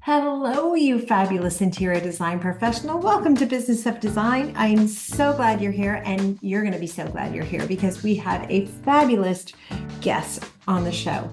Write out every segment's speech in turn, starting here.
Hello, you fabulous interior design professional. Welcome to Business of Design. I'm so glad you're here, and you're going to be so glad you're here because we have a fabulous guest on the show.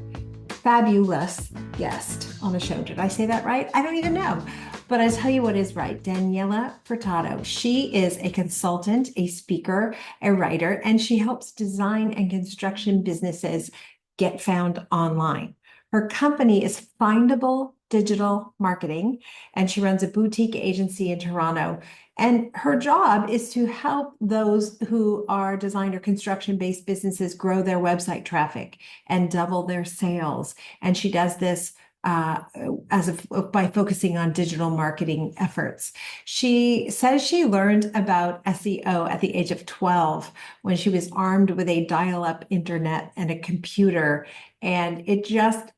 Fabulous guest on the show. Did I say that right? I don't even know. But I tell you what is right. Daniela Furtado. She is a consultant, a speaker, a writer, and she helps design and construction businesses get found online. Her company is Findable Digital Marketing, and she runs a boutique agency in Toronto. And her job is to help those who are design or construction-based businesses grow their website traffic and double their sales. And she does this by focusing on digital marketing efforts. She says she learned about SEO at the age of 12 when she was armed with a dial-up internet and a computer, and it just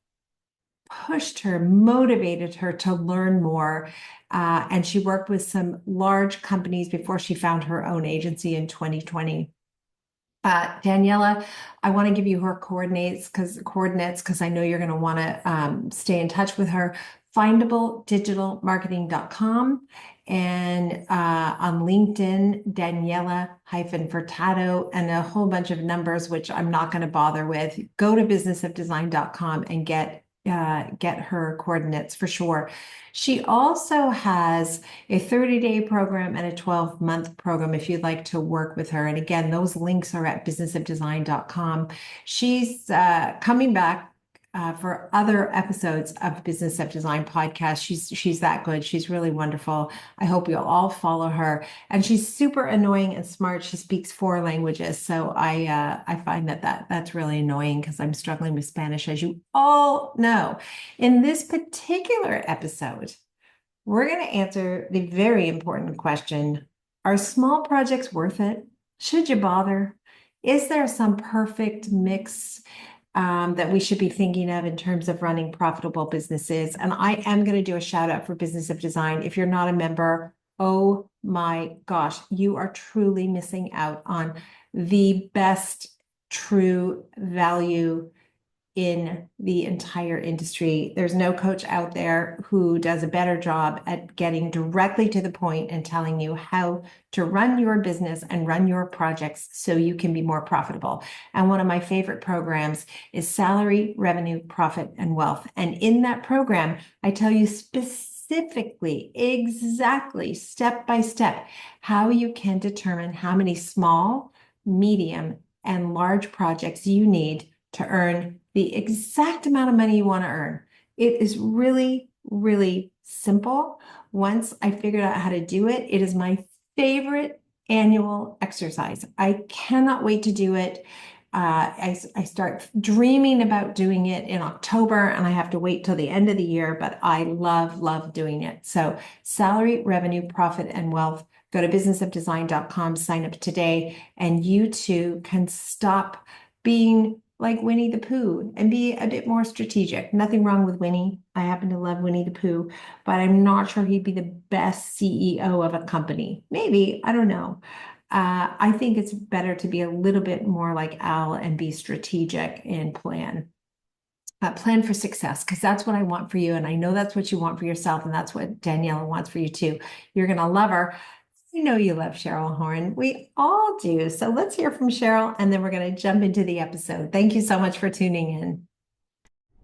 pushed her, motivated her to learn more. And she worked with some large companies before she found her own agency in 2020. Daniela, I want to give you her coordinates because I know you're going to want to stay in touch with her. Findableidigitalmarketing.com and on LinkedIn, Daniela-Furtado, and a whole bunch of numbers, which I'm not going to bother with. Go to businessofdesign.com and get her coordinates for sure. She also has a 30-day program and a 12-month program if you'd like to work with her. And again, those links are at businessofdesign.com. She's coming back for other episodes of Business of Design podcast. She's that good. She's really wonderful. I hope you'll all follow her. And she's super annoying and smart. She speaks 4 languages. So I find that's really annoying because I'm struggling with Spanish, as you all know. In this particular episode, we're going to answer the very important question: are small projects worth it? Should you bother? Is there some perfect mix that we should be thinking of in terms of running profitable businesses? And I am going to do a shout out for Business of Design. If you're not a member, oh my gosh, you are truly missing out on the best true value in the entire industry. There's no coach out there who does a better job at getting directly to the point and telling you how to run your business and run your projects so you can be more profitable. And one of my favorite programs is Salary, Revenue, Profit, and Wealth. And in that program, I tell you specifically, exactly, step by step, how you can determine how many small, medium, and large projects you need to earn the exact amount of money you want to earn. It is really, really simple. Once I figured out how to do it, it is my favorite annual exercise. I cannot wait to do it. I start dreaming about doing it in October, and I have to wait till the end of the year, but I love doing it. So Salary, Revenue, Profit, and Wealth. Go to businessofdesign.com, sign up today, and you too can stop being like Winnie the Pooh and be a bit more strategic. Nothing wrong with Winnie. I happen to love Winnie the Pooh, but I'm not sure he'd be the best CEO of a company. Maybe, I don't know. I think it's better to be a little bit more like Al and be strategic and plan. Plan for success, because that's what I want for you. And I know that's what you want for yourself. And that's what Daniela wants for you too. You're going to love her. I know you love Cheryl Horn. We all do. So let's hear from Cheryl, and then we're going to jump into the episode. Thank you so much for tuning in.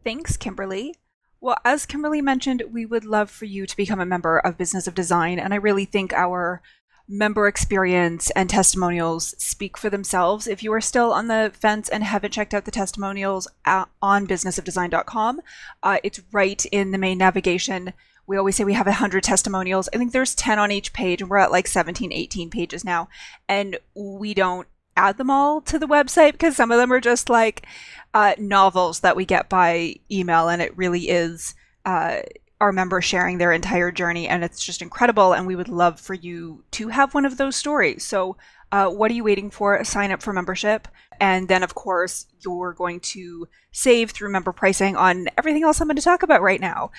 Thanks, Kimberly. Well, as Kimberly mentioned, we would love for you to become a member of Business of Design, and I really think our member experience and testimonials speak for themselves. If you are still on the fence and haven't checked out the testimonials on businessofdesign.com, it's right in the main navigation. We always say we have 100 testimonials. I think there's 10 on each page, and we're at like 17, 18 pages now. And we don't add them all to the website because some of them are just like novels that we get by email, and it really is our members sharing their entire journey, and it's just incredible, and we would love for you to have one of those stories. So what are you waiting for? Sign up for membership, and then of course you're going to save through member pricing on everything else I'm going to talk about right now.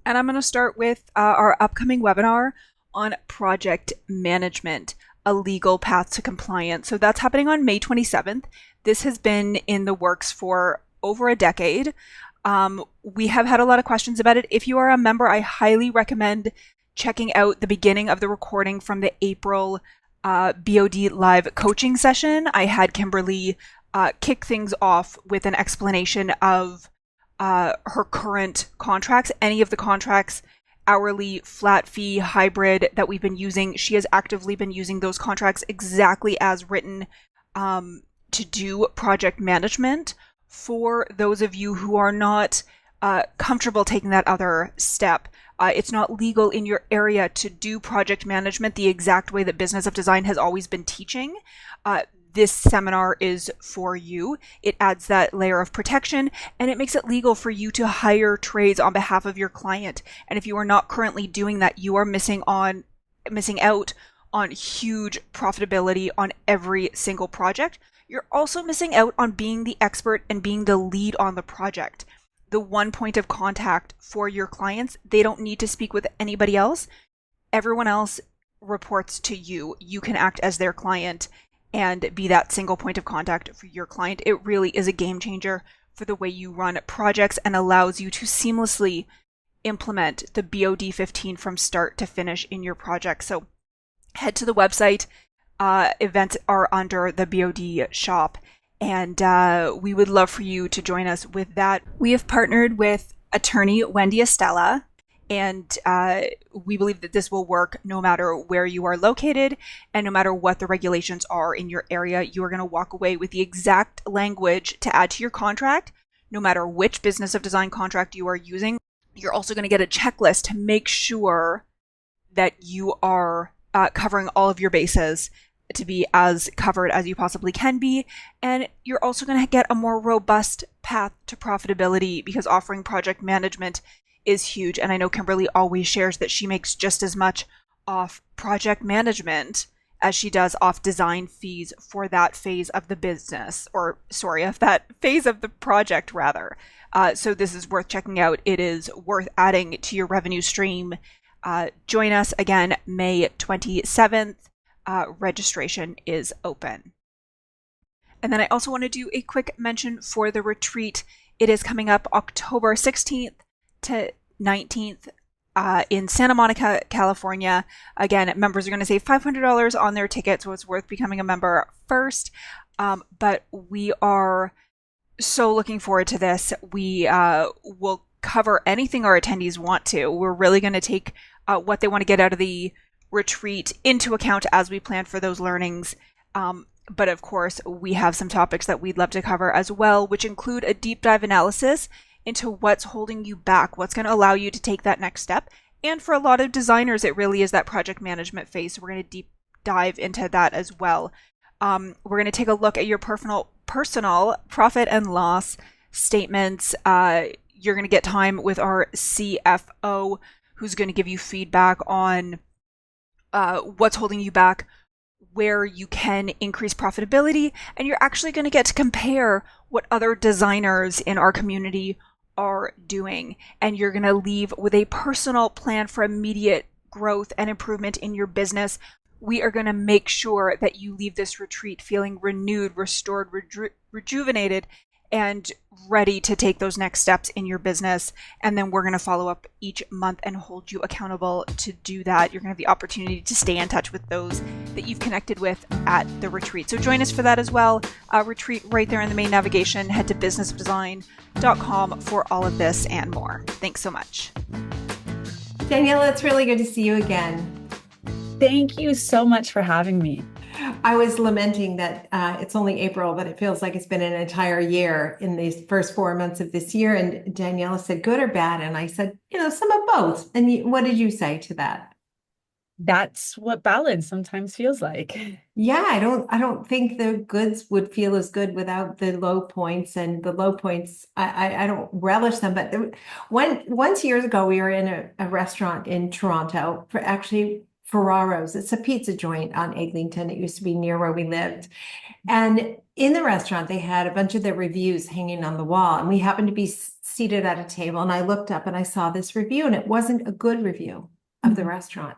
And I'm going to start with our upcoming webinar on project management, a legal path to compliance. So that's happening on May 27th. This has been in the works for over a decade. We have had a lot of questions about it. If you are a member, I highly recommend checking out the beginning of the recording from the April BOD live coaching session. I had Kimberly kick things off with an explanation of her current contracts, any of the contracts, hourly, flat fee, hybrid that we've been using. She has actively been using those contracts exactly as written to do project management. For those of you who are not comfortable taking that other step, it's not legal in your area to do project management the exact way that Business of Design has always been teaching. This seminar is for you. It adds that layer of protection, and it makes it legal for you to hire trades on behalf of your client. And if you are not currently doing that, you are missing out on huge profitability on every single project. You're also missing out on being the expert and being the lead on the project. The one point of contact for your clients, they don't need to speak with anybody else. Everyone else reports to you. You can act as their client and be that single point of contact for your client. It really is a game changer for the way you run projects and allows you to seamlessly implement the BOD 15 from start to finish in your project. So head to the website. Events are under the BOD shop, and we would love for you to join us with that. We have partnered with attorney Wendy Estella, and we believe that this will work no matter where you are located and no matter what the regulations are in your area. You are going to walk away with the exact language to add to your contract, no matter which Business of Design contract you are using. You're also going to get a checklist to make sure that you are covering all of your bases to be as covered as you possibly can be. And you're also going to get a more robust path to profitability because offering project management is huge. And I know Kimberly always shares that she makes just as much off project management as she does off design fees for that phase of the business, or sorry, of that phase of the project rather. So this is worth checking out. It is worth adding to your revenue stream. Join us again, May 27th. Registration is open. And then I also want to do a quick mention for the retreat. It is coming up October 16th to 19th in Santa Monica, California. Again, members are going to save $500 on their ticket, so it's worth becoming a member first. But we are so looking forward to this. We will cover anything our attendees want to. We're really going to take what they want to get out of the retreat into account as we plan for those learnings. But of course, we have some topics that we'd love to cover as well, which include a deep dive analysis into what's holding you back, what's going to allow you to take that next step. And for a lot of designers, it really is that project management phase. So we're going to deep dive into that as well. We're going to take a look at your personal profit and loss statements. You're going to get time with our CFO, who's going to give you feedback on what's holding you back, where you can increase profitability, and you're actually going to get to compare what other designers in our community are doing. And you're going to leave with a personal plan for immediate growth and improvement in your business. We are going to make sure that you leave this retreat feeling renewed, restored, rejuvenated, and ready to take those next steps in your business. And then we're going to follow up each month and hold you accountable to do that. You're going to have the opportunity to stay in touch with those that you've connected with at the retreat. So join us for that as well. Retreat right there in the main navigation. Head to businessofdesign.com for all of this and more. Thanks so much. Daniela, it's really good to see you again. Thank you so much for having me. I was lamenting that it's only April, but it feels like it's been an entire year in these first 4 months of this year. And Daniela said, good or bad? And I said, some of both. And what did you say to that? That's what balance sometimes feels like. Yeah, I don't think the goods would feel as good without the low points, and the low points, I don't relish them. But once years ago, we were in a restaurant in Toronto for Ferraro's. It's a pizza joint on Eglinton. It used to be near where we lived. And in the restaurant, they had a bunch of their reviews hanging on the wall. And we happened to be seated at a table. And I looked up and I saw this review, and it wasn't a good review of the restaurant.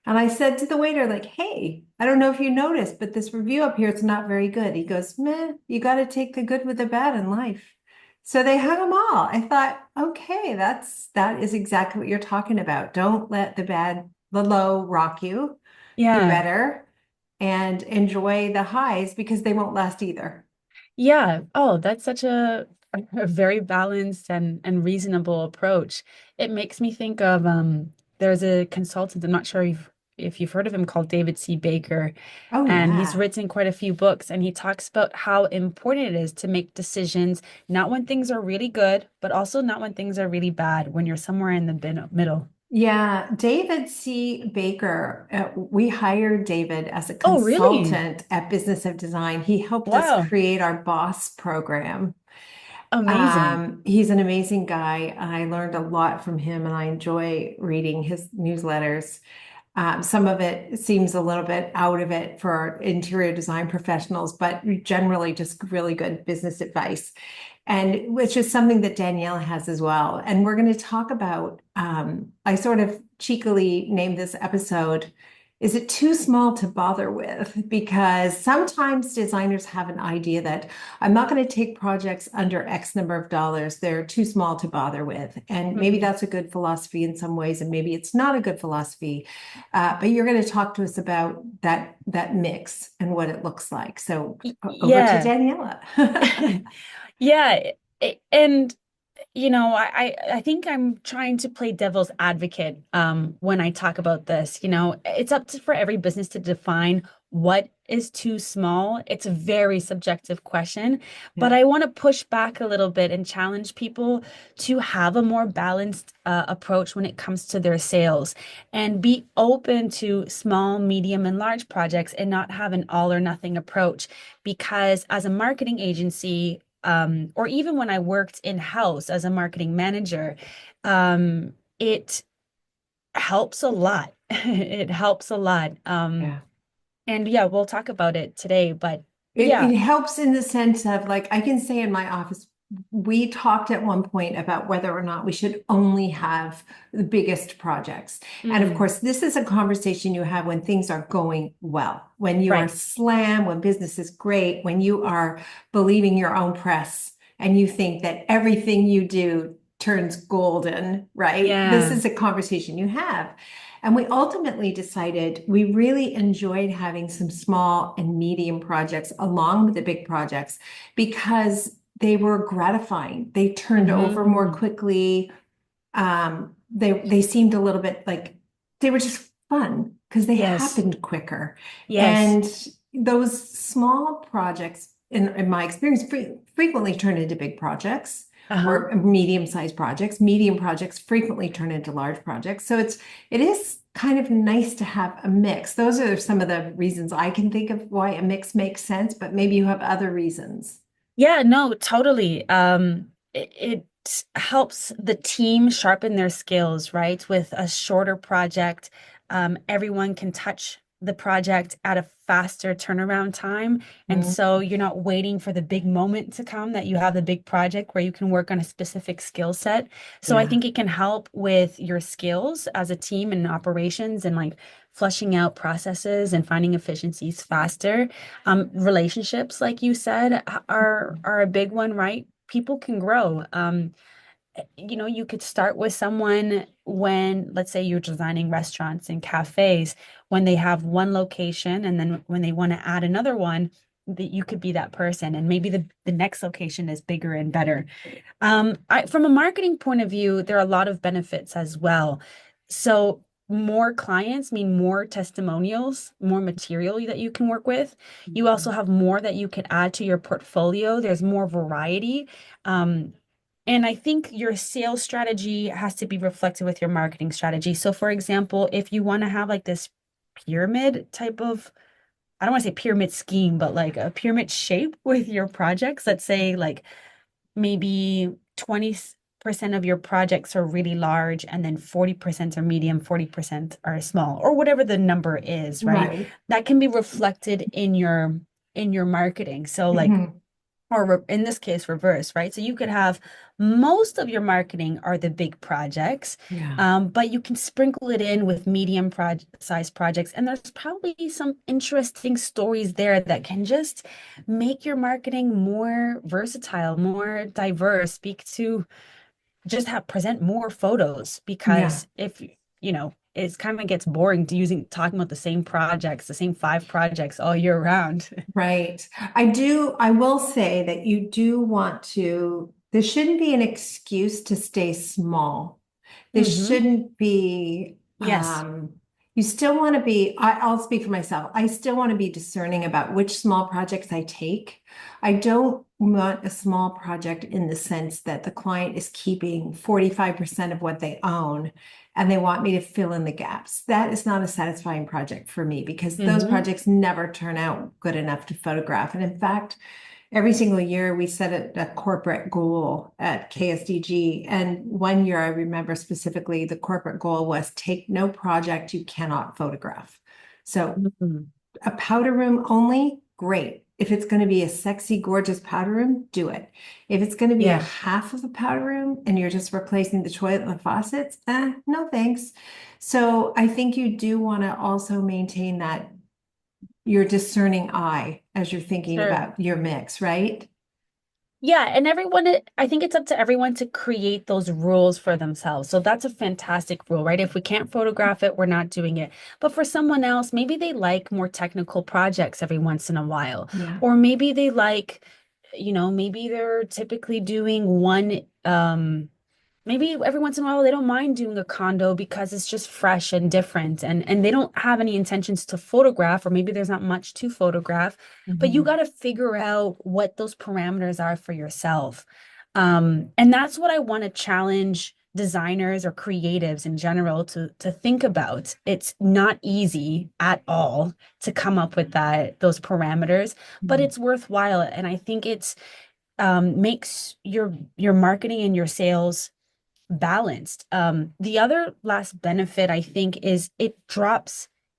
And I said to the waiter, like, hey, I don't know if you noticed, but this review up here, it's not very good. He goes, meh, you got to take the good with the bad in life. So they hung them all. I thought, okay, that is exactly what you're talking about. Don't let the low rock you. Do Yeah. better and enjoy the highs because they won't last either. Yeah. Oh, that's such a very balanced and reasonable approach. It makes me think of there's a consultant, I'm not sure if you've heard of him, called David C. Baker, Oh and he's yeah. written quite a few books, and he talks about how important it is to make decisions not when things are really good, but also not when things are really bad, when you're somewhere in the middle. Yeah, David C. Baker, we hired David as a Oh, really? consultant at Business of Design. He helped us Wow. create our boss program. Amazing. He's an amazing guy. I learned a lot from him and I enjoy reading his newsletters. Some of it seems a little bit out of it for interior design professionals, but generally just really good business advice. And which is something that Danielle has as well. And we're going to talk about, I sort of cheekily named this episode, is it too small to bother with? Because sometimes designers have an idea that I'm not going to take projects under X number of dollars. They're too small to bother with. And maybe Mhm. that's a good philosophy in some ways, and maybe it's not a good philosophy. But you're going to talk to us about that mix and what it looks like. So over to Yeah. Daniela. Yeah. And I think I'm trying to play devil's advocate when I talk about this. It's up for every business to define what is too small. It's a very subjective question, but Yeah. I want to push back a little bit and challenge people to have a more balanced approach when it comes to their sales and be open to small, medium, and large projects and not have an all or nothing approach. Because as a marketing agency, or even when I worked in-house as a marketing manager, it helps a lot. It helps a lot. Yeah. And yeah, we'll talk about it today, but It yeah. helps in the sense of like I can say in my office, we talked at one point about whether or not we should only have the biggest projects. And of Mm, course, this is a conversation you have when things are going well, when you are right. slam, when business is great, when you are believing your own press and you think that everything you do turns golden, right? This Yeah. is a conversation you have. And we ultimately decided we really enjoyed having some small and medium projects along with the big projects because they were gratifying. They turned over more Hmm. quickly. They seemed a little bit like they were just fun because they Yes. happened quicker. Yes. And those small projects, in my experience, frequently turn into big projects Uh-huh. or medium-sized projects. Medium projects frequently turn into large projects. So it is kind of nice to have a mix. Those are some of the reasons I can think of why a mix makes sense, but maybe you have other reasons. Yeah, no, totally. It helps the team sharpen their skills, right? With a shorter project, everyone can touch the project at a faster turnaround time. And Mm, so you're not waiting for the big moment to come that you have the big project where you can work on a specific skill set. So I yeah. think it can help with your skills as a team and operations and like flushing out processes and finding efficiencies faster. Relationships, like you said, are a big one, right? People can grow. You could start with someone when, let's say, you're designing restaurants and cafes, when they have one location, and then when they want to add another one, that you could be that person, and maybe the next location is bigger and better. From a marketing point of view, there are a lot of benefits as well. So more clients mean more testimonials, more material that you can work with. You also have more that you could add to your portfolio. There's more variety. Um, and I think your sales strategy has to be reflected with your marketing strategy. So, for example, if you want to have like this pyramid type of, I don't want to say pyramid scheme, but like a pyramid shape with your projects, let's say like maybe 20% of your projects are really large and then 40% are medium, 40% are small, or whatever the number is, right? Right. That can be reflected in your marketing. So like Mhm. or in this case reverse, right? So you could have Most of your marketing are the big projects, Yeah. but you can sprinkle it in with medium size projects. And there's probably some interesting stories there that can just make your marketing more versatile, more diverse, speak to just have present more photos Yeah. because if it kind of gets boring to using talking about the same projects, the same 5 projects all year round. Right. I will say that you do want to, there shouldn't be an excuse to stay small. This Hmm. shouldn't be, Yes. you still want to be, I'll speak for myself. I still want to be discerning about which small projects I take. I don't want a small project in the sense that the client is keeping 45% of what they own and they want me to fill in the gaps. That is not a satisfying project for me because those Hmm. projects never turn out good enough to photograph. And in fact, every single year we set a corporate goal at KSDG. And one year I remember specifically the corporate goal was take no project you cannot photograph. So Hmm. a powder room only, great. If it's going to be a sexy, gorgeous powder room, do it. If it's going to be a Yeah, half of a powder room and you're just replacing the toilet and the faucets, no thanks. So I think you do want to also maintain that your discerning eye as you're thinking sure. about your mix, right? Yeah, and I think it's up to everyone to create those rules for themselves. So that's a fantastic rule, right? If we can't photograph it, we're not doing it. But for someone else, maybe they like more technical projects every once in a while. Yeah. Or maybe they like, maybe they're typically doing one maybe every once in a while they don't mind doing a condo because it's just fresh and different and they don't have any intentions to photograph, or maybe there's not much to photograph, but you got Mhm. to figure out what those parameters are for yourself. And that's what I want to challenge designers or creatives in general to think about. It's not easy at all to come up with those parameters, but Mhm. it's worthwhile, and I think it's makes your marketing and your sales balanced. The other last benefit I think is it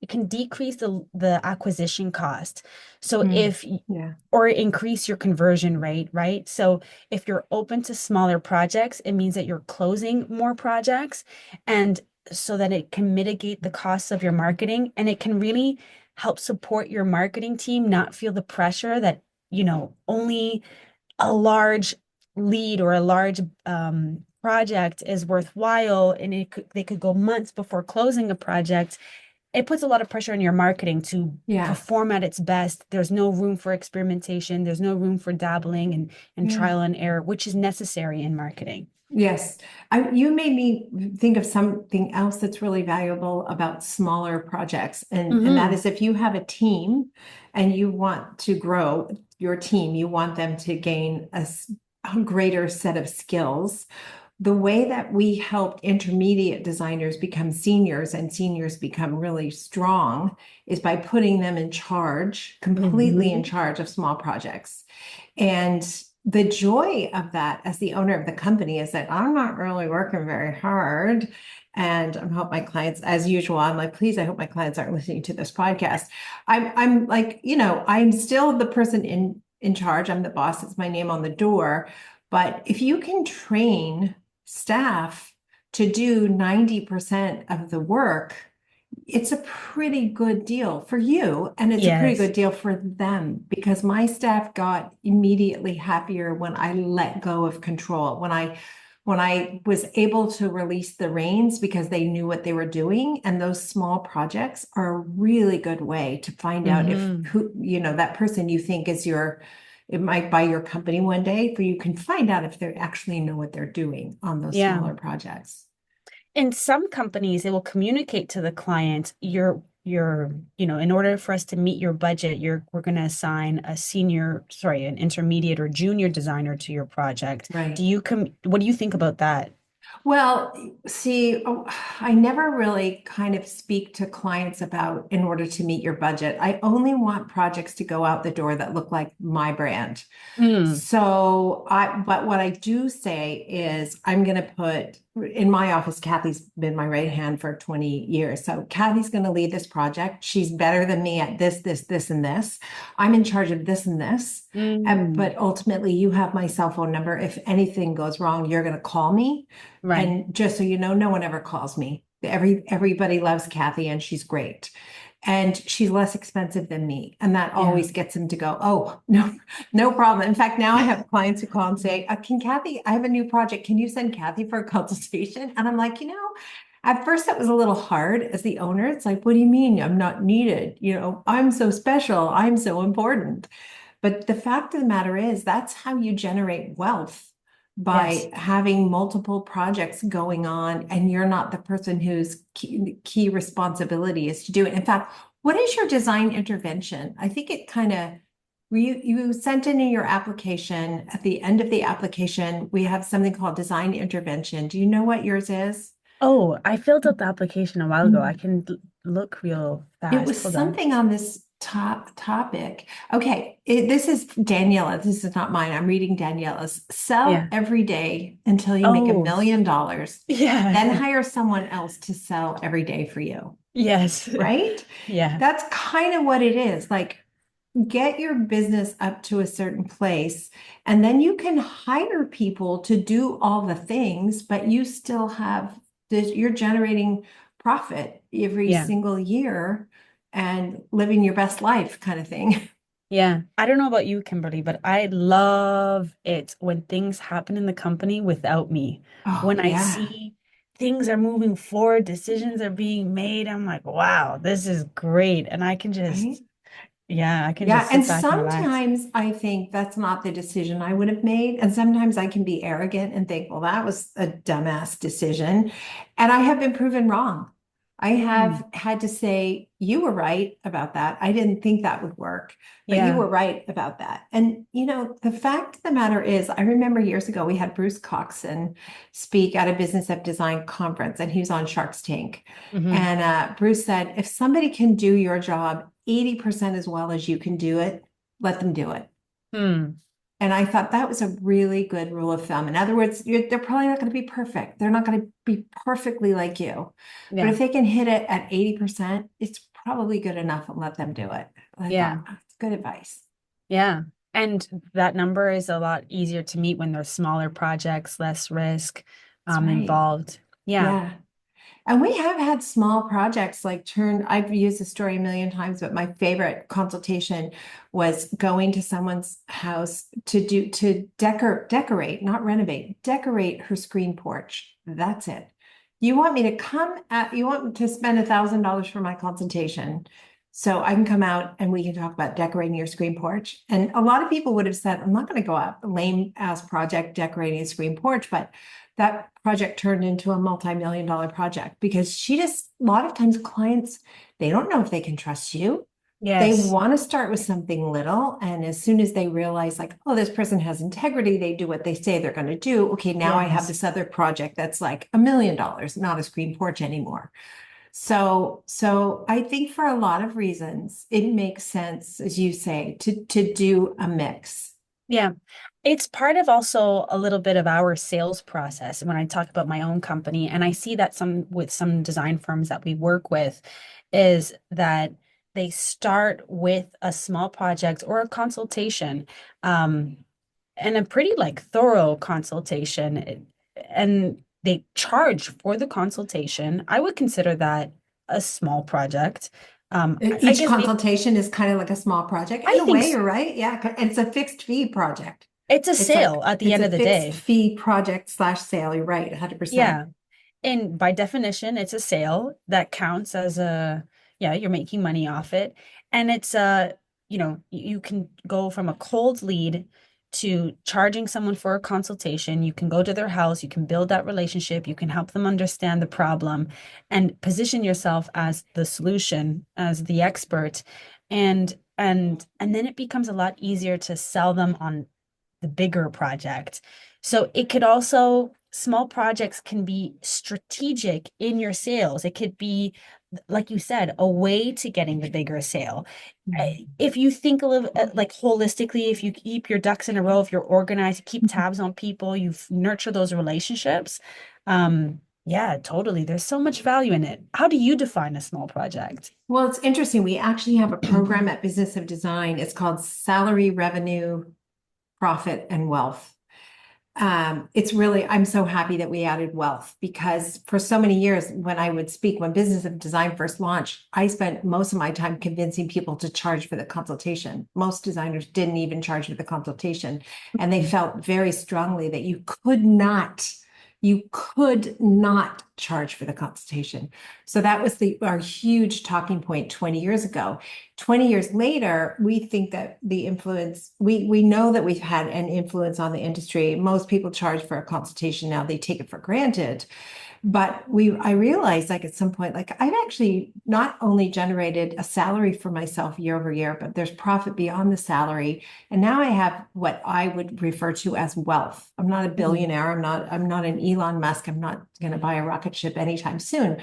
can decrease the acquisition cost. So Mm. Yeah. or increase your conversion rate, right? So if you're open to smaller projects, it means that you're closing more projects, and so that it can mitigate the costs of your marketing, and it can really help support your marketing team not feel the pressure that, only a large lead or a large project is worthwhile, and they could go months before closing a project. It puts a lot of pressure on your marketing to Yeah. perform at its best. There's no room for experimentation. There's no room for dabbling and Yeah. trial and error, which is necessary in marketing. Yes. You made me think of something else that's really valuable about smaller projects. And that Hmm. is if you have a team and you want to grow your team, you want them to gain a greater set of skills. The way that we helped intermediate designers become seniors and seniors become really strong is by putting them in charge, completely in Hmm. charge of small projects. And the joy of that as the owner of the company is that I'm not really working very hard. And I hope my clients, as usual, I'm like, please, I hope my clients aren't listening to this podcast. I'm like, I'm still the person in charge. I'm the boss. It's my name on the door. But if you can train staff to do 90% of the work, it's a pretty good deal for you and it's a pretty Yes. good deal for them because my staff got immediately happier when I let go of control, when I was able to release the reins because they knew what they were doing. And those small projects are a really good way to find out if Hmm. that person you think is it might buy your company one day, for you can find out if they actually know what they're doing on those Yeah. smaller projects. In some companies, it will communicate to the client, in order for us to meet your budget, we're going to assign an intermediate or junior designer to your project. Right. What do you think about that? Well, see, I never really kind of speak to clients about in order to meet your budget. I only want projects to go out the door that look like my brand. Mm, But what I do say is I'm going to put in my office, Kathy's been my right hand for 20 years. So Kathy's going to lead this project. She's better than me at this, and this. I'm in charge of this and this. Mm, But ultimately, you have my cell phone number. If anything goes wrong, you're going to call me. right. And just so you know, no one ever calls me. Everybody loves Kathy and she's great. And she's less expensive than me. And that Yeah. always gets them to go, oh, no, no problem. In fact, now I have clients who call and say, can Kathy, I have a new project. Can you send Kathy for a consultation? And I'm like, at first that was a little hard as the owner. It's like, what do you mean I'm not needed? I'm so special. I'm so important. But the fact of the matter is, that's how you generate wealth Yes. by having multiple projects going on, and you're not the person whose key responsibility is to do it. In fact, what is your design intervention? I think it kind of you sent in your application. At the end of the application, we have something called design intervention. Do you know what yours is? Oh, I filled out the application a while ago. I can look real It fast. was Hold on. something on this topic. Okay, this is Daniela. This is not mine. I'm reading Daniela's. Sell Yeah. every day until you make Oh, $1 million, yeah. then hire someone else to sell every day for you, Yes. right? Yeah. That's kind of what it is. Like, get your business up to a certain place, and then you can hire people to do all the things, but you still have this, you're generating profit every Yeah. single year and living your best life kind of thing. Yeah. I don't know about you, Kimberly, but I love it when things happen in the company without me. Oh, When I yeah. see things are moving forward, decisions are being made, I'm like, wow, this is great. And I can Right. just, yeah, I can Yeah, just and sit back and relax. sometimes I think that's not the decision I would have made. And sometimes I can be arrogant and think, well, that was a dumbass decision. And I have been proven wrong. I Mm, have had to say, you were right about that. I didn't think that would work, but you yeah. were right about that. And, the fact of the matter is, I remember years ago, we had Bruce Coxon speak at a Business of Design conference, and he was on Shark's Tank. Hmm. And Bruce said, if somebody can do your job 80% as well as you can do it, let them do it. Hmm. And I thought that was a really good rule of thumb. In other words, they're probably not going to be perfect. They're not going to be perfectly like you. But Yeah. if they can hit it at 80%, it's probably good enough, and let them do it. I Yeah. thought, that's good advice. Yeah. And that number is a lot easier to meet when there's smaller projects, less risk That's right. involved. Yeah. Yeah. And we have had small projects like I've used the story a million times, but my favorite consultation was going to someone's house to decorate, not renovate, decorate her screen porch. That's it. You want to spend $1,000 for my consultation. So I can come out and we can talk about decorating your screen porch. And a lot of people would have said, I'm not going to go out, lame ass project decorating a screen porch, but that project turned into a multi-million dollar project because a lot of times clients, they don't know if they can trust you. They Yes. want to start with something little. And as soon as they realize, like, oh, this person has integrity, they do what they say they're going to do. Okay, now I have Yes. this other project that's like $1 million, not a screen porch anymore. So I think for a lot of reasons, it makes sense, as you say, to do a mix. Yeah. It's part of also a little bit of our sales process when I talk about my own company. And I see that some design firms that we work with is that they start with a small project or a consultation, um, and a pretty like thorough consultation. And they charge for the consultation. I would consider that a small project. I Each guess maybe consultation is kind of like a small project. In I a think way, you're right. Yeah. And it's a fixed fee project. it's a It's sale like, at the it's end a of the fixed day. fee project slash sale. You're right, 100%. Yeah. And by definition, it's a sale that counts as yeah, you're making money off it. And it's you can go from a cold lead to charging someone for a consultation. You can go to their house, you can build that relationship, you can help them understand the problem and position yourself as the solution, as the expert. And then it becomes a lot easier to sell them on the bigger project. So it could also, small projects can be strategic in your sales. It could be, like you said, a way to getting the bigger sale. If you think a little like holistically, if you keep your ducks in a row, if you're organized, you keep tabs on people, you nurture those relationships, Yeah, totally. There's so much value in it. How do you define a small project? Well, it's interesting. We actually have a program at Business of Design. It's called Salary, Revenue, Profit, and Wealth. It's really, I'm so happy that we added wealth because for so many years, when I would speak, when Business of Design first launched, I spent most of my time convincing people to charge for the consultation. Most designers didn't even charge for the consultation, and they felt very strongly that you could not charge for the consultation. So that was our huge talking point 20 years ago. 20 years later, we think that we know that we've had an influence on the industry. Most people charge for a consultation now, they take it for granted. But I realized like at some point, like I've actually not only generated a salary for myself year over year, but there's profit beyond the salary. And now I have what I would refer to as wealth. I'm not a billionaire. I'm not an Elon Musk. I'm not going to buy a rocket ship anytime soon.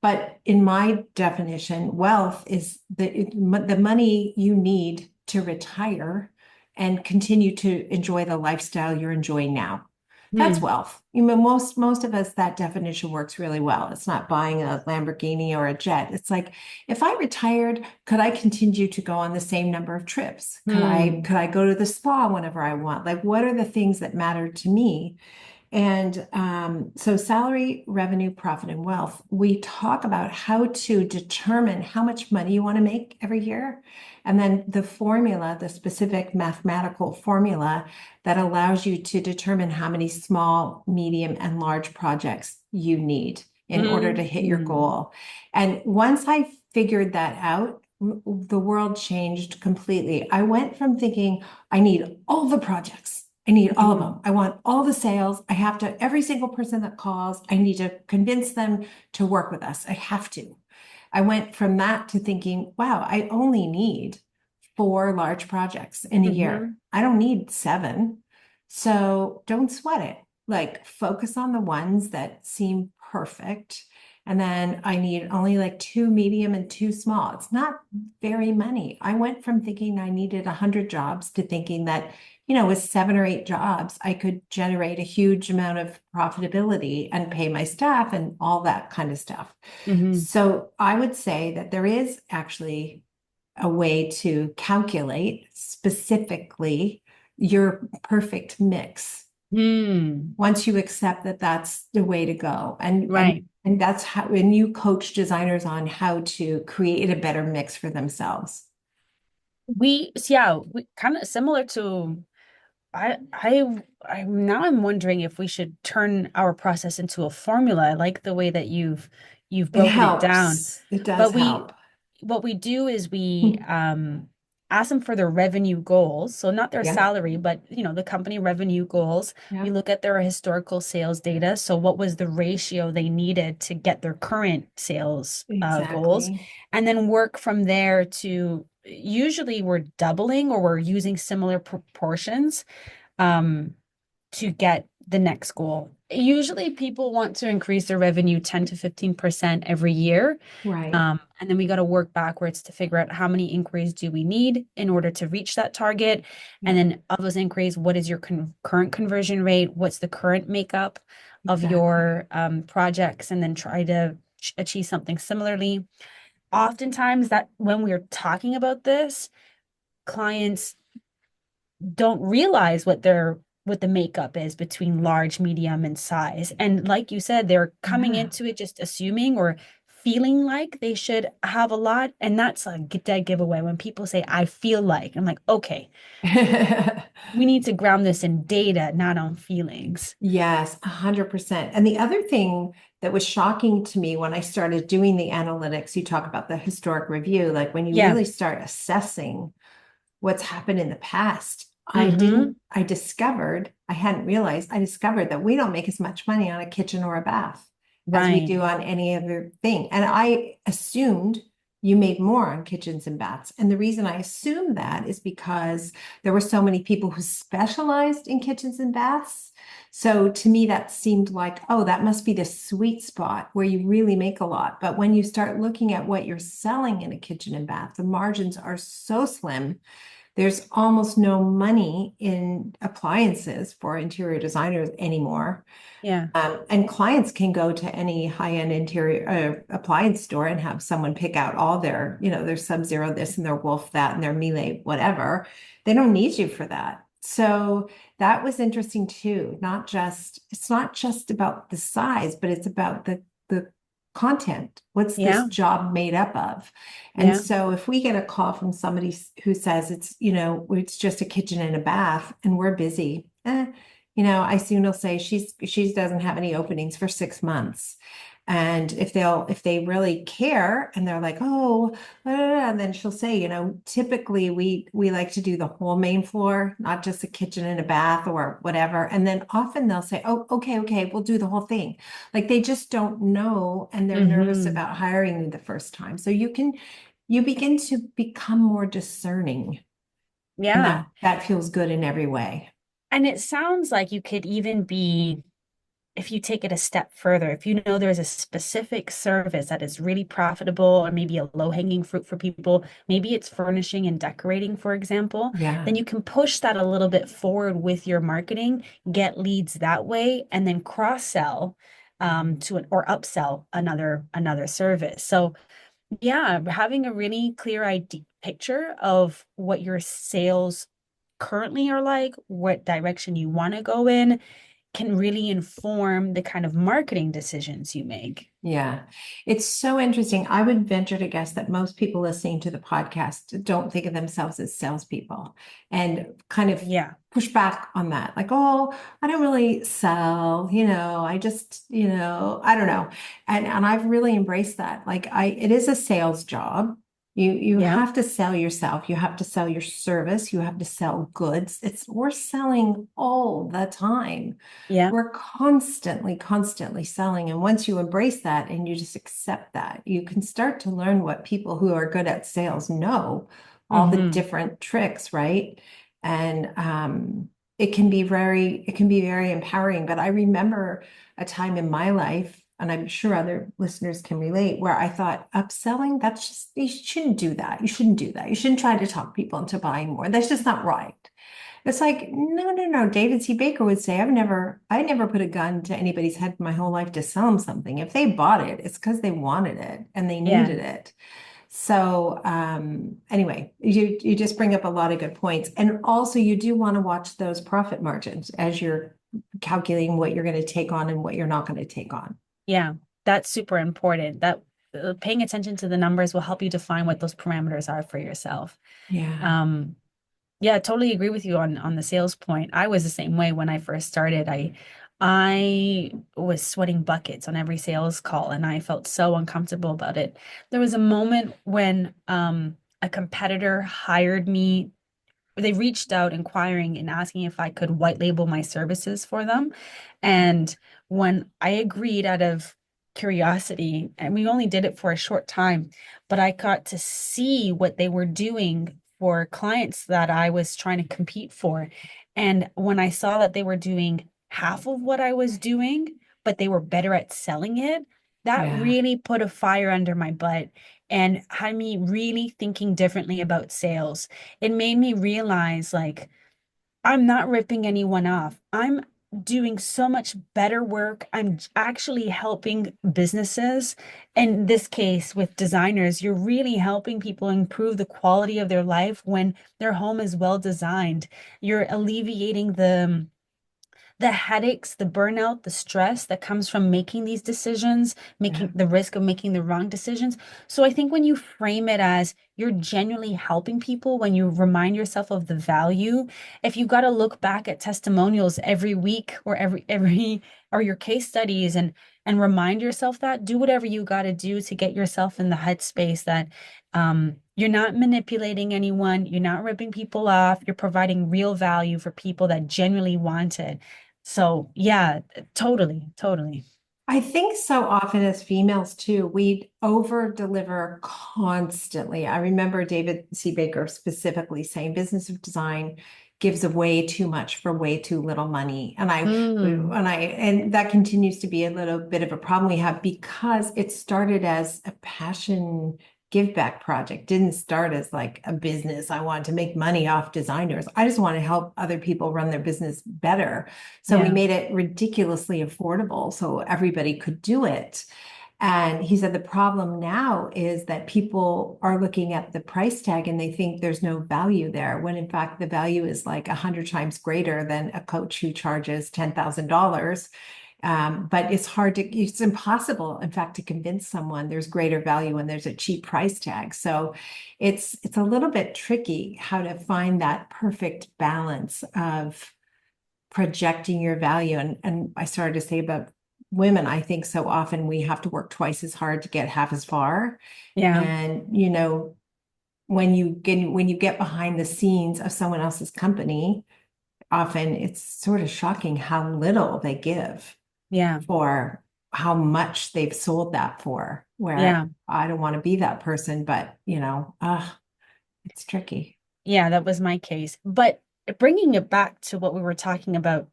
But in my definition, wealth is the money you need to retire and continue to enjoy the lifestyle you're enjoying now. That's Hmm. wealth. You know, most of us, that definition works really well. It's not buying a Lamborghini or a jet. It's like, if I retired, could I continue to go on the same number of trips? Could I Hmm. could I go to the spa whenever I want? Like, what are the things that matter to me? And so salary, revenue, profit, and wealth, we talk about how to determine how much money you want to make every year. And then the formula, the specific mathematical formula that allows you to determine how many small, medium, and large projects you need in order to hit your Hmm. goal. And once I figured that out, the world changed completely. I went from thinking I need all the projects. I need all of Hmm. them. I want all the sales. I have to, every single person that calls, I need to convince them to work with us. I have to. I went from that to thinking, wow, I only need 4 large projects in a year. Hmm. I don't need 7. So don't sweat it. Like focus on the ones that seem perfect. And then I need only like 2 medium and 2 small. It's not very many. I went from thinking I needed 100 jobs to thinking that, with 7 or 8 jobs, I could generate a huge amount of profitability and pay my staff and all that kind of stuff. Hmm. So I would say that there is actually a way to calculate specifically your perfect mix Hmm. once you accept that that's the way to go. And Right. and that's how when you coach designers on how to create a better mix for themselves. We kind of similar to I'm wondering if we should turn our process into a formula. I like the way that you've It broken it down. helps. It does But we help. what we do is we ask them for their revenue goals. So not their Yeah. salary, but the company revenue goals. We Yeah. look at their historical sales data. So what was the ratio they needed to get their current sales goals? Exactly. And then work from there to usually we're doubling or we're using similar proportions um, to get the next goal. Usually people want to increase their revenue 10 to 15% every year. Right. And then we got to work backwards to figure out how many inquiries do we need in order to reach that target. And Yeah. then of those inquiries, what is your current conversion rate? What's the current makeup of Exactly. your projects? And then try to achieve something similarly. Oftentimes that when we're talking about this, clients don't realize what the makeup is between large, medium, and size. And like you said, they're coming Yeah. into it just assuming or feeling like they should have a lot. And that's a dead giveaway when people say, I feel like, I'm like, okay, we need to ground this in data, not on feelings. Yes, 100%. And the other thing that was shocking to me when I started doing the analytics, you talk about the historic review, like when you Yeah. really start assessing what's happened in the past, Mm-hmm. I hadn't realized, I discovered that we don't make as much money on a kitchen or a bath as we Right. do on any other thing. And I assumed you made more on kitchens and baths. And the reason I assumed that is because there were so many people who specialized in kitchens and baths. So to me, that seemed like, oh, that must be the sweet spot where you really make a lot. But when you start looking at what you're selling in a kitchen and bath, the margins are so slim There's almost no money in appliances for interior designers anymore. Yeah. And clients can go to any high-end interior appliance store and have someone pick out all their, their Sub-Zero this and their Wolf that and their Miele whatever. They don't need you for that. So that was interesting too. It's not just about the size, but it's about the content. What's this Yeah. job made up of? And Yeah. so if we get a call from somebody who says it's just a kitchen and a bath and we're busy, I soon will say she doesn't have any openings for 6 months. And if they really care and they're like, oh, and then she'll say, typically we like to do the whole main floor, not just a kitchen and a bath or whatever. And then often they'll say, oh, okay, we'll do the whole thing. Like they just don't know and they're nervous Hmm. about hiring you the first time. So you begin to become more discerning. And Yeah. that feels good in every way. And it sounds like you could even be, if you take it a step further, if you know there's a specific service that is really profitable or maybe a low-hanging fruit for people, maybe it's furnishing and decorating, for example, then Yeah. you can push that a little bit forward with your marketing, get leads that way, and then cross-sell to an or upsell another service. So yeah, having a really clear idea picture of what your sales currently are like, what direction you want to go in, can really inform the kind of marketing decisions you make. Yeah, it's so interesting. I would venture to guess that most people listening to the podcast don't think of themselves as salespeople and kind of Yeah. push back on that. Like, oh, I don't really sell, I just, I don't know. And I've really embraced that. Like it is a sales job. You Yeah. have to sell yourself. You have to sell your service. You have to sell goods. We're selling all the time. Yeah. We're constantly selling. And once you embrace that and you just accept that, you can start to learn what people who are good at sales know, all the Hmm. different tricks, right? And it can be very empowering. But I remember a time in my life, and I'm sure other listeners can relate, where I thought upselling, you shouldn't do that. You shouldn't do that. You shouldn't try to talk people into buying more. That's just not right. It's like, no, no, no. David C. Baker would say, I never put a gun to anybody's head my whole life to sell them something. If they bought it, it's because they wanted it and they Yeah. needed it. So, anyway, you just bring up a lot of good points. And also you do want to watch those profit margins as you're calculating what you're going to take on and what you're not going to take on. Yeah. That's super important. That paying attention to the numbers will help you define what those parameters are for yourself. Yeah. Um, Yeah, I totally agree with you on the sales point. I was the same way when I first started. I was sweating buckets on every sales call and I felt so uncomfortable about it. There was a moment when a competitor hired me. They reached out inquiring and asking if I could white label my services for them. And when I agreed out of curiosity, and we only did it for a short time, but I got to see what they were doing for clients that I was trying to compete for. And when I saw that they were doing half of what I was doing, but they were better at selling it, that Yeah. really put a fire under my butt and had me really thinking differently about sales. It made me realize like I'm not ripping anyone off. I'm doing so much better work. I'm actually helping businesses. In this case, with designers, you're really helping people improve the quality of their life when their home is well designed. You're alleviating the headaches, the burnout, the stress that comes from making these decisions, Yeah. making the risk of making the wrong decisions. So I think when you frame it as you're genuinely helping people, when you remind yourself of the value, if you got to look back at testimonials every week or every or your case studies and remind yourself that, do whatever you got to do to get yourself in the headspace that you're not manipulating anyone, you're not ripping people off, you're providing real value for people that genuinely want it. So yeah, totally, totally. I think so often as females too, we over deliver constantly. I remember David C. Baker specifically saying business of design gives away too much for way too little money. Mm, And that continues to be a little bit of a problem we have because it started as a passion give back project. Didn't start as like a business. I wanted to make money off designers. I just want to help other people run their business better. So we Yeah. made it ridiculously affordable so everybody could do it. And he said the problem now is that people are looking at the price tag and they think there's no value there, when in fact the value is like 100 times greater than a coach who charges $10,000. But it's impossible, in fact, to convince someone there's greater value when there's a cheap price tag. So it's a little bit tricky how to find that perfect balance of projecting your value. And I started to say about women, I think so often we have to work twice as hard to get half as far. Yeah. And, when you get behind the scenes of someone else's company, often it's sort of shocking how little they give Yeah. for how much they've sold that for, where Yeah. I don't want to be that person, but it's tricky. Yeah, that was my case. But bringing it back to what we were talking about,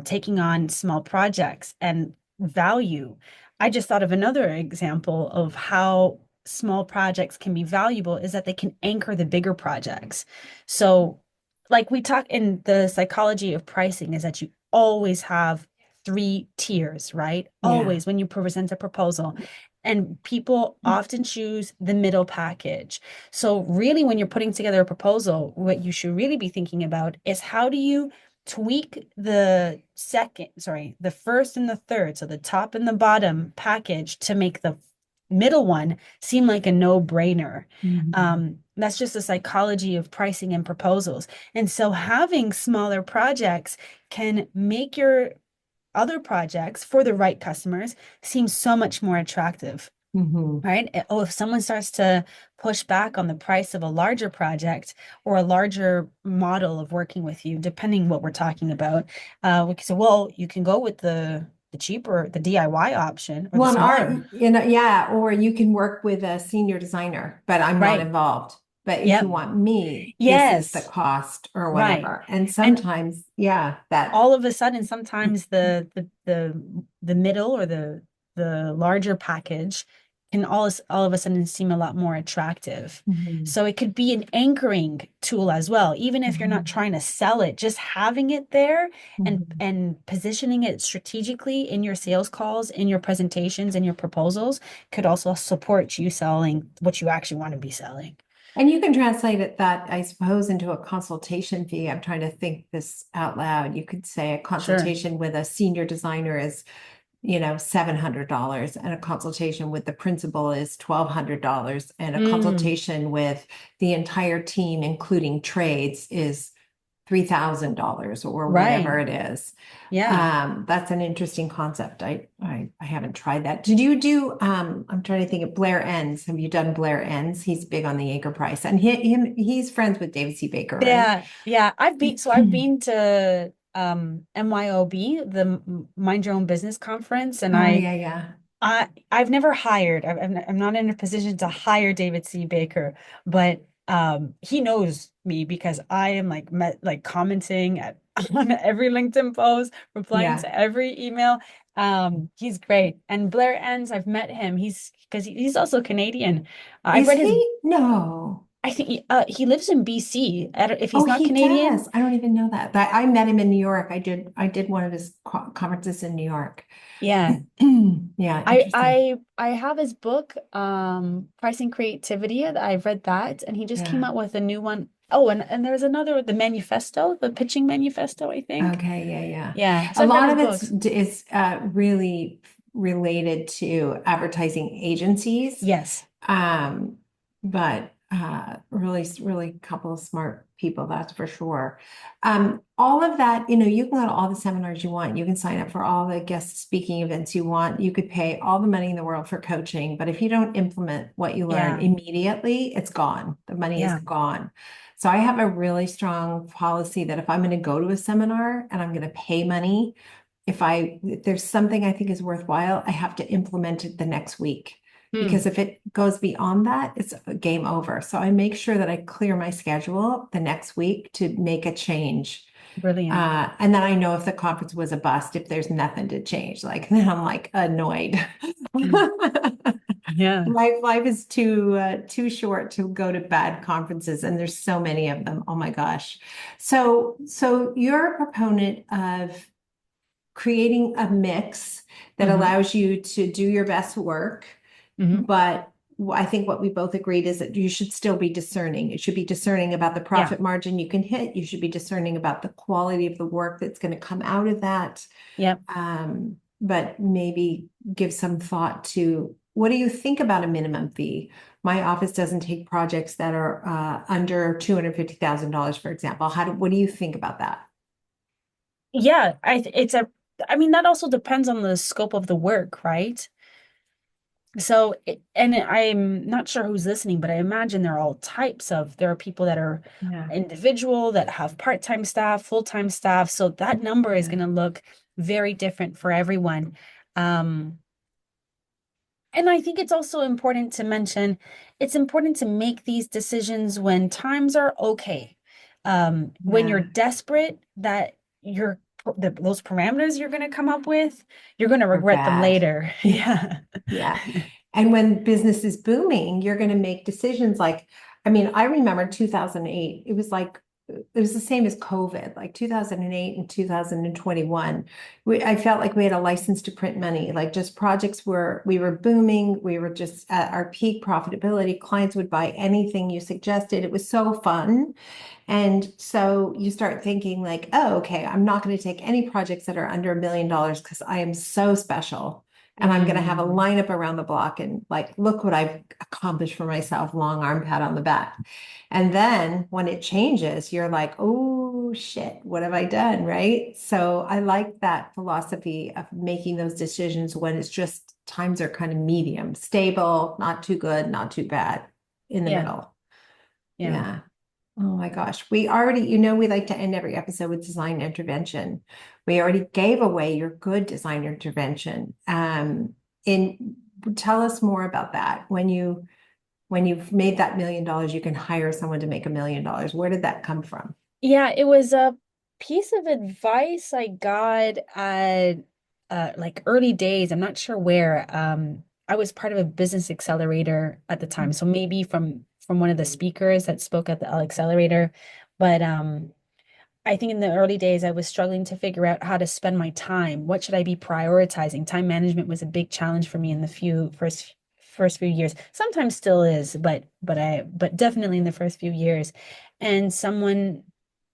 taking on small projects and value, I just thought of another example of how small projects can be valuable is that they can anchor the bigger projects. So, like we talk in the psychology of pricing, is that you always have three tiers, right? Yeah. Always when you present a proposal. And people often choose the middle package. So really, when you're putting together a proposal, what you should really be thinking about is how do you tweak the first and the third, so the top and the bottom package to make the middle one seem like a no-brainer. That's just the psychology of pricing and proposals. And so having smaller projects can make your other projects for the right customers seem so much more attractive. Right? Oh, if someone starts to push back on the price of a larger project or a larger model of working with you, depending what we're talking about, we can say, well, you can go with the cheaper, the DIY option or the Well, smaller. yeah, or you can work with a senior designer, but I'm not Right. involved. But if you Yep. want me, this is the Yes. cost or Right. whatever. And And sometimes, yeah, that. all of a sudden, sometimes the middle or the larger package can all of a sudden seem a lot more attractive. Mhm. So it could be an anchoring tool as well, even if you're not Mhm. trying to sell it, just having it there and Mhm. positioning it strategically in your sales calls, in your presentations, in your proposals could also support you selling what you actually want to be selling. And you can translate that, I suppose, into a consultation fee. I'm trying to think this out loud. You could say a Sure. consultation with a senior designer is, $700, and a consultation with the principal is $1,200, and a Mm, consultation with the entire team, including trades, is $3,000 or right. whatever it is. Yeah. That's an interesting concept. I haven't tried that. Did you do, I'm trying to think of Blair Enns. Have you done Blair Enns? He's big on the anchor price, and he's friends with David C. Baker, right? Yeah, yeah. I've been to MYOB, the Mind Your Own Business conference, and Oh, yeah, yeah. I've never hired. I'm not in a position to hire David C. Baker, but he knows me because I am like commenting on every LinkedIn post, replying Yeah. to every email. He's great. And Blair Enns, I've met him. He's also Canadian. I've Is read his he? No. I think he lives in BC. If Oh, he's not he Canadian, does. I don't even know that. But I met him in New York. I did one of his conferences in New York. yeah. Yeah, interesting. I have his book, Pricing Creativity. I've read that, and he just came Yeah. out with a new one. Oh, and there's another, the manifesto, the pitching manifesto, I think. Okay, yeah, yeah. Yeah. So A I've read lot his of it's books. is really related to advertising agencies. Yes. Um, but really couple of smart people, that's for sure. All of that, you can go to all the seminars you want. You can sign up for all the guest speaking events you want. You could pay all the money in the world for coaching, but if you don't implement what you learn Yeah. immediately, it's gone. The money is Yeah. gone. So I have a really strong policy that if I'm going to go to a seminar and I'm going to pay money, if there's something I think is worthwhile, I have to implement it the next week. Hmm. Because if it goes beyond that, it's a game over. So I make sure that I clear my schedule the next week to make a change. Brilliant. And then I know if the conference was a bust, if there's nothing to change, like then I'm like annoyed. Hmm. Yeah. Life is too short to go to bad conferences, and there's so many of them. Oh my gosh. So you're a proponent of creating a mix that Hmm. allows you to do your best work, Hmm. but I think what we both agreed is that you should still be discerning. It should be discerning about the Yeah. profit margin you can hit. You should be discerning about the quality of the work that's going to come out of that. Yep. But maybe give some thought to what do you think about a minimum fee? My office doesn't take projects that are under $250,000, for example. What do you think about that? Yeah. I mean, that also depends on the scope of the work, right? So, and I'm not sure who's listening, but I imagine there are people that are Yeah. individual that have part-time staff, full-time staff. So that number is Yeah. going to look very different for everyone. Um, and I think it's also important to mention it's important to make these decisions when times are okay. When you're Yeah. desperate, those parameters you're going to come up with, you're going to Are regret them bad. later. Yeah. Yeah. And when business is booming, you're going to make decisions like, I mean, I remember 2008, it was like, it was the same as COVID, like 2008 and 2021. I felt like we had a license to print money, like just we were booming. We were just at our peak profitability. Clients would buy anything you suggested. It was so fun. And so you start thinking like, oh, okay, I'm not going to take any projects that are under $1 million because I am so special. And I'm going to have a Mm, lineup around the block and like, look what I've accomplished for myself, long arm pat on the back. And then when it changes, you're like, oh shit, what have I done? Right. So I like that philosophy of making those decisions when it's just times are kind of medium, stable, not too good, not too bad, in the yeah, middle. yeah. Yeah. Oh my gosh. We like to end every episode with design intervention. We already gave away your good design intervention. In Tell us more about that. When you've made that $1 million, you can hire someone to make $1 million. Where did that come from? Yeah, it was a piece of advice I got at like early days. I'm not sure where. I was part of a business accelerator at the time, so maybe from one of the speakers that spoke at the accelerator. But I think in the early days, I was struggling to figure out how to spend my time. What should I be prioritizing? Time management was a big challenge for me in the first few years. Sometimes still is, but definitely in the first few years. And someone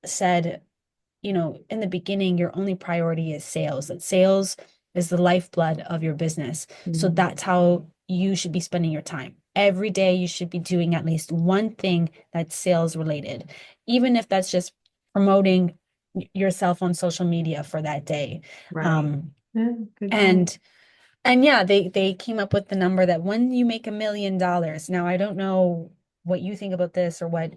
said, in the beginning, your only priority is sales, that sales is the lifeblood of your business. So Mhm. that's how you should be spending your time. Every day, you should be doing at least one thing that's sales related, even if that's just promoting yourself on social media for that day. Right. Um, Yeah, good point. and and yeah, they came up with the number that when you make $1 million, now I don't know what you think about this or what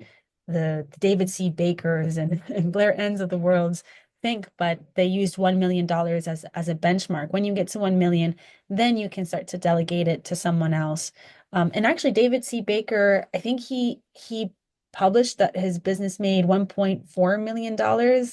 the David C. Bakers and Blair Ends of the worlds think, but they used $1 million as a benchmark. When you get to 1 million, then you can start to delegate it to someone else. And actually, David C. Baker, I think he published that his business made $1.4 million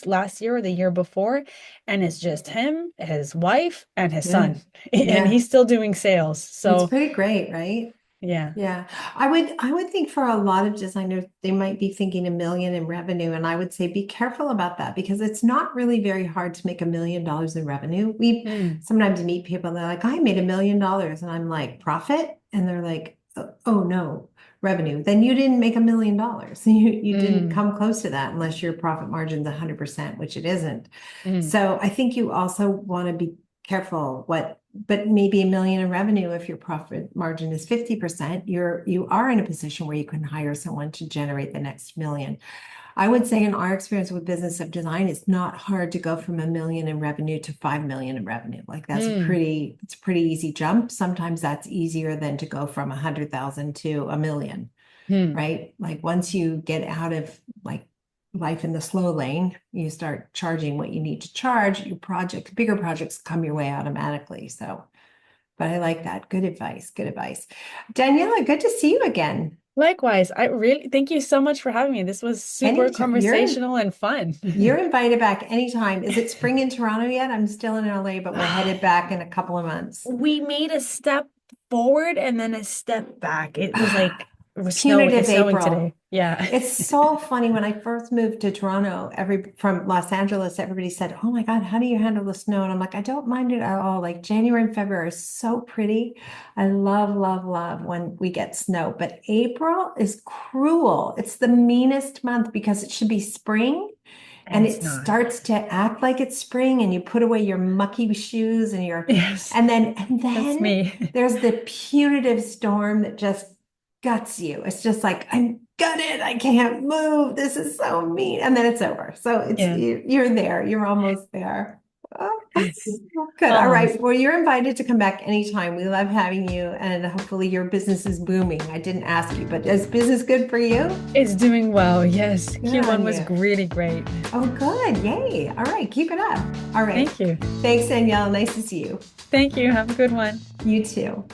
last year or the year before, and it's just him, his wife, and his Yeah. son. And Yeah. he's still doing sales. It's So pretty great, right? yeah. Yeah, I would think for a lot of designers, they might be thinking 1 million in revenue. And I would say be careful about that because it's not really very hard to make $1 million in revenue. We Mm, sometimes meet people, they're like, I made $1 million. And I'm like, profit? And they're like, oh no, revenue. Then you didn't make $1 million. You didn't mm, come close to that unless your profit margin's 100%, which it isn't. mm, So I think you also want to be careful but maybe 1 million in revenue, if your profit margin is 50%, you are in a position where you can hire someone to generate the next million. I would say in our experience with business of design, it's not hard to go from 1 million in revenue to 5 million in revenue. Like mm, it's a pretty easy jump. Sometimes that's easier than to go from 100,000 to 1 million, mm, right? Like once you get out of like life in the slow lane, you start charging what you need to charge, bigger projects come your way automatically. So, but I like that. Good advice. Good advice. Daniela, good to see you again. Likewise, I really thank you so much for having me. This was super Anytime conversational and fun. you're invited back anytime. Is it spring in Toronto yet? I'm still in LA, but we're headed back in a couple of months. We made a step forward and then a step back. It was like it was Punitive it's snowing April. today. Yeah. It's so funny. When I first moved to Toronto, from Los Angeles, everybody said, "Oh my God, how do you handle the snow?" And I'm like, I don't mind it at all. Like January and February is so pretty. I love, love, love when we get snow. But April is cruel. It's the meanest month because it should be spring. And And it's it not. starts to act like it's spring, and you put away your mucky shoes and Yes, and that's then me. there's the punitive storm that just guts you. It's just like, I'm gutted. I can't move. This is so mean. And then it's over. So Yeah. you're there. You're almost there. Oh, good. All Oh, right. Well, you're invited to come back anytime. We love having you, and hopefully your business is booming. I didn't ask you, but is business good for you? it's doing well. Yes. Good Q1 on was you. really great. Oh, good. Yay. All right. Keep it up. All right. Thank you. Thanks, Danielle. Nice to see you. Thank you. Have a good one. You too.